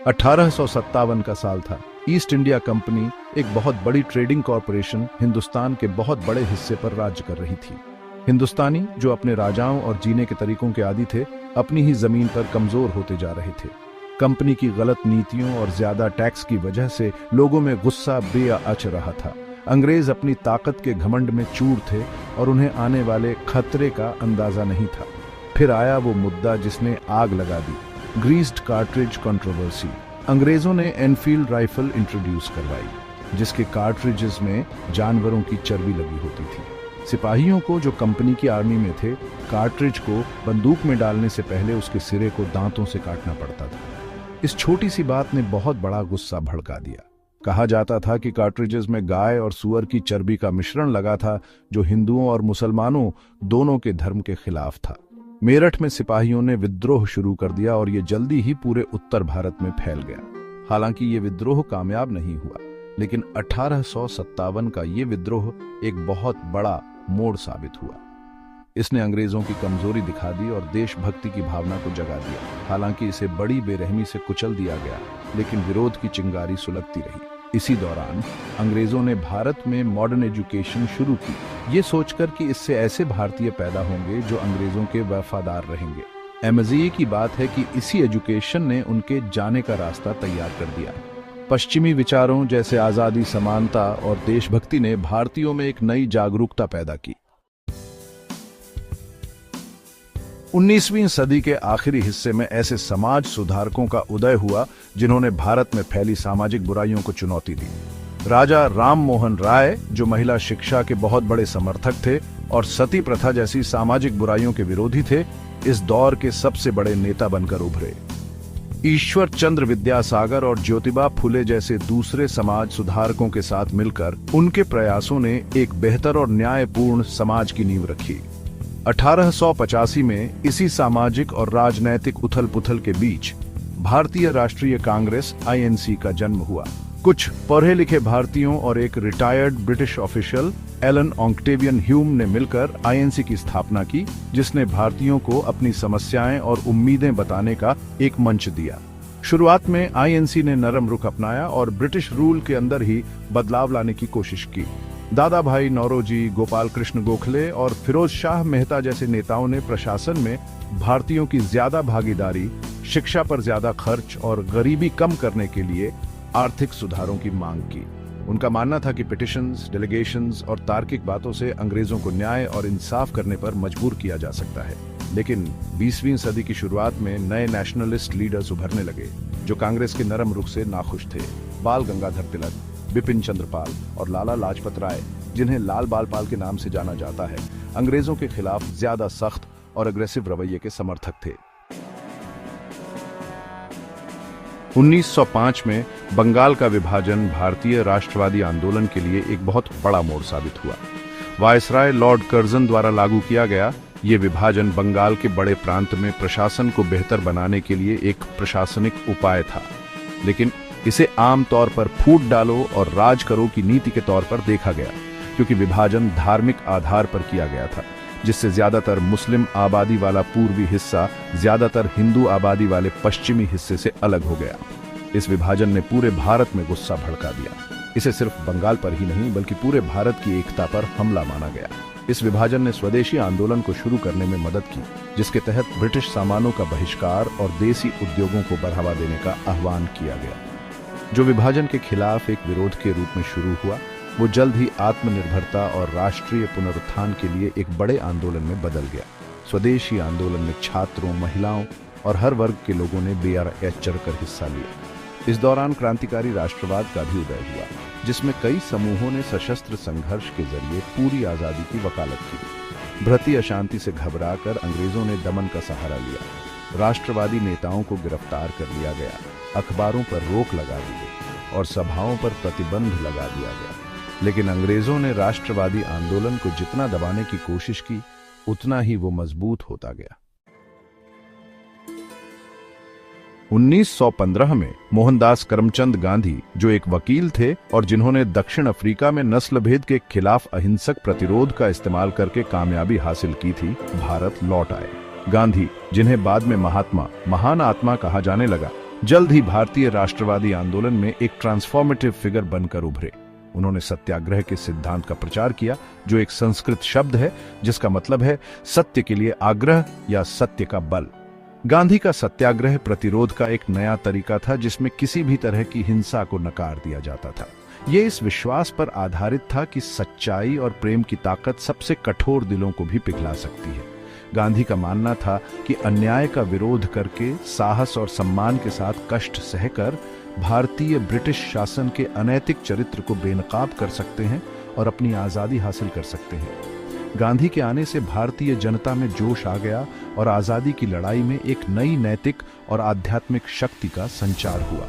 1857 का साल था। ईस्ट इंडिया कंपनी, एक बहुत बड़ी ट्रेडिंग कॉरपोरेशन, हिंदुस्तान के बहुत बड़े हिस्से पर राज्य कर रही थी। हिंदुस्तानी, जो अपने राजाओं और जीने के तरीकों के आदी थे, अपनी ही जमीन पर कमजोर होते जा रहे थे। कंपनी की गलत नीतियों और ज्यादा टैक्स की वजह से लोगों में गुस्सा बेअच रहा था। अंग्रेज अपनी ताकत के घमंड में चूर थे और उन्हें आने वाले खतरे का अंदाजा नहीं था। फिर आया वो मुद्दा जिसने आग लगा दी, ग्रीस्ड कार्ट्रिज कंट्रोवर्सी। अंग्रेजों ने एनफील्ड राइफल इंट्रोड्यूस करवाई, जिसके कार्ट्रिजेस में जानवरों की चर्बी लगी होती थी। सिपाहियों को, जो कंपनी की आर्मी में थे, कार्ट्रिज को बंदूक में डालने से पहले उसके सिरे को दांतों से काटना पड़ता था। इस छोटी सी बात ने बहुत बड़ा गुस्सा भड़का दिया। कहा जाता था कि कार्ट्रिजेस में गाय और सूअर की चर्बी का मिश्रण लगा था, जो हिंदुओं और मुसलमानों दोनों के धर्म के खिलाफ था। मेरठ में सिपाहियों ने विद्रोह शुरू कर दिया और ये जल्दी ही पूरे उत्तर भारत में फैल गया। हालांकि ये विद्रोह कामयाब नहीं हुआ, लेकिन 1857 का ये विद्रोह एक बहुत बड़ा मोड़ साबित हुआ। इसने अंग्रेजों की कमजोरी दिखा दी और देशभक्ति की भावना को जगा दिया। हालांकि इसे बड़ी बेरहमी से कुचल दिया गया, लेकिन विरोध की चिंगारी सुलगती रही। इसी दौरान अंग्रेजों ने भारत में मॉडर्न एजुकेशन शुरू की, ये सोचकर कि इससे ऐसे भारतीय पैदा होंगे जो अंग्रेजों के वफादार रहेंगे। मज़े की बात है कि इसी एजुकेशन ने उनके जाने का रास्ता तैयार कर दिया। पश्चिमी विचारों जैसे आजादी, समानता और देशभक्ति ने भारतीयों में एक नई जागरूकता पैदा की। 19वीं सदी के आखिरी हिस्से में ऐसे समाज सुधारकों का उदय हुआ जिन्होंने भारत में फैली सामाजिक बुराइयों को चुनौती दी। राजा राम मोहन राय, जो महिला शिक्षा के बहुत बड़े समर्थक थे और सती प्रथा जैसी सामाजिक बुराइयों के विरोधी थे, इस दौर के सबसे बड़े नेता बनकर उभरे। ईश्वर चंद्र विद्यासागर और ज्योतिबा फुले जैसे दूसरे समाज सुधारकों के साथ मिलकर उनके प्रयासों ने एक बेहतर और न्यायपूर्ण समाज की नींव रखी। 1885 में इसी सामाजिक और राजनैतिक उथल पुथल के बीच भारतीय राष्ट्रीय कांग्रेस (INC) का जन्म हुआ। कुछ पढ़े लिखे भारतीयों और एक retired British official Allan Octavian Hume ने मिलकर INC की स्थापना की, जिसने भारतीयों को अपनी समस्याएं और उम्मीदें बताने का एक मंच दिया। शुरुआत में INC ने नरम रुख अपनाया और ब्रिटिश रूल के अंदर ही बदलाव लाने की कोशिश की। दादा भाई नौरोजी, गोपाल कृष्ण गोखले और फिरोज शाह मेहता जैसे नेताओं ने प्रशासन में भारतीयों की ज्यादा भागीदारी, शिक्षा पर ज्यादा खर्च और गरीबी कम करने के लिए आर्थिक सुधारों की मांग की। उनका मानना था कि पिटिशंस, डेलीगेशंस और तार्किक बातों से अंग्रेजों को न्याय और इंसाफ करने पर मजबूर किया जा सकता है। लेकिन 20वीं सदी की शुरुआत में नए नेशनलिस्ट लीडर्स उभरने लगे, जो कांग्रेस के नरम रुख से नाखुश थे। बाल गंगाधर तिलक, बिपिन चंद्र पाल और लाला लाजपत राय, जिन्हें लाल बाल पाल के नाम से जाना जाता है, अंग्रेजों के खिलाफ ज्यादा सख्त और अग्रेसिव रवैये के समर्थक थे। 1905 में बंगाल का विभाजन भारतीय राष्ट्रवादी आंदोलन के लिए एक बहुत बड़ा मोड़ साबित हुआ। वायसराय लॉर्ड कर्जन द्वारा लागू किया गया ये विभाजन बंगाल के बड़े प्रांत में प्रशासन को बेहतर बनाने के लिए एक प्रशासनिक उपाय था, लेकिन इसे आमतौर पर फूट डालो और राज करो की नीति के तौर पर देखा गया, क्योंकि विभाजन धार्मिक आधार पर किया गया था, जिससे ज्यादातर मुस्लिम आबादी वाला पूर्वी हिस्सा ज्यादातर हिंदू आबादी वाले पश्चिमी हिस्से से अलग हो गया। इस विभाजन ने पूरे भारत में गुस्सा भड़का दिया। इसे सिर्फ बंगाल पर ही नहीं, बल्कि पूरे भारत की एकता पर हमला माना गया। इस विभाजन ने स्वदेशी आंदोलन को शुरू करने में मदद की, जिसके तहत ब्रिटिश सामानों का बहिष्कार और देसी उद्योगों को बढ़ावा देने का आह्वान किया गया। जो विभाजन के खिलाफ एक विरोध के रूप में शुरू हुआ, वो जल्द ही आत्मनिर्भरता और राष्ट्रीय पुनरुत्थान के लिए एक बड़े आंदोलन में बदल गया। स्वदेशी आंदोलन में छात्रों, महिलाओं और हर वर्ग के लोगों ने बेअच चढ़कर हिस्सा लिया। इस दौरान क्रांतिकारी राष्ट्रवाद का भी उदय हुआ, जिसमें कई समूहों ने सशस्त्र संघर्ष के जरिए पूरी आजादी की वकालत की। भ्रति अशांति से घबराकर अंग्रेजों ने दमन का सहारा लिया। राष्ट्रवादी नेताओं को गिरफ्तार कर लिया गया, अखबारों पर रोक लगा दी गई और सभाओं पर प्रतिबंध लगा दिया गया। लेकिन अंग्रेजों ने राष्ट्रवादी आंदोलन को जितना दबाने की कोशिश की, उतना ही वो मजबूत होता गया। 1915 में मोहनदास करमचंद गांधी, जो एक वकील थे और जिन्होंने दक्षिण अफ्रीका में नस्ल भेद के खिलाफ अहिंसक प्रतिरोध का इस्तेमाल करके कामयाबी हासिल की थी, भारत लौट आए। गांधी, जिन्हें बाद में महात्मा, महान आत्मा कहा जाने लगा, जल्द ही भारतीय राष्ट्रवादी आंदोलन में एक ट्रांसफॉर्मेटिव फिगर बनकर उभरे। उन्होंने सत्याग्रह के सिद्धांत का प्रचार किया, जो एक संस्कृत शब्द है जिसका मतलब है सत्य के लिए आग्रह या सत्य का बल। गांधी का सत्याग्रह प्रतिरोध का एक नया तरीका था जिसमें किसी भी तरह की हिंसा को नकार दिया जाता था। ये इस विश्वास पर आधारित था कि सच्चाई और प्रेम की ताकत सबसे कठोर दिलों को भी पिघला सकती है। गांधी का मानना था कि अन्याय का विरोध करके, साहस और सम्मान के साथ कष्ट सहकर भारतीय ब्रिटिश शासन के अनैतिक चरित्र को बेनकाब कर सकते हैं और अपनी आजादी हासिल कर सकते हैं। गांधी के आने से भारतीय जनता में जोश आ गया और आजादी की लड़ाई में एक नई नैतिक और आध्यात्मिक शक्ति का संचार हुआ।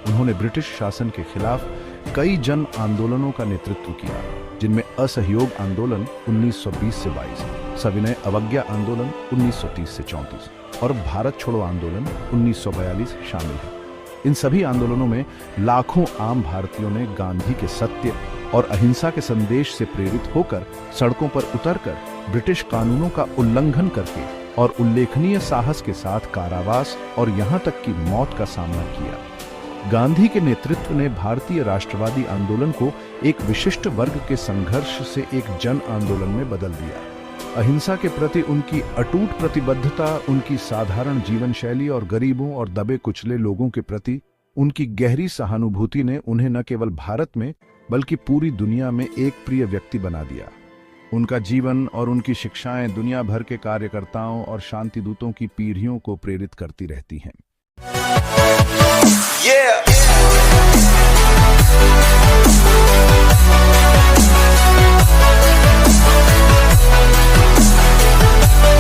उन्होंने ब्रिटिश शासन के खिलाफ कई जन आंदोलनों का नेतृत्व किया, जिनमें असहयोग आंदोलन 1920 से 22, सविनय अवज्ञा आंदोलन 1930 से 34 और भारत छोड़ो आंदोलन 1942 शामिल है। इन सभी आंदोलनों में लाखों आम भारतीयों ने गांधी के सत्य और अहिंसा के संदेश से प्रेरित होकर सड़कों पर उतरकर ब्रिटिश कानूनों का उल्लंघन करके और उल्लेखनीय साहस के साथ कारावास और यहां तक कि मौत का सामना किया। गांधी के नेतृत्व ने भारतीय राष्ट्रवादी आंदोलन को एक विशिष्ट वर्ग के संघर्ष से एक जन आंदोलन में बदल दिया। अहिंसा के प्रति उनकी अटूट प्रतिबद्धता, उनकी साधारण जीवन शैली और गरीबों और दबे कुचले लोगों के प्रति उनकी गहरी सहानुभूति ने उन्हें न केवल भारत में बल्कि पूरी दुनिया में एक प्रिय व्यक्ति बना दिया। उनका जीवन और उनकी शिक्षाएं दुनिया भर के कार्यकर्ताओं और शांति दूतों की पीढ़ियों को प्रेरित करती रहती हैं। Yeah.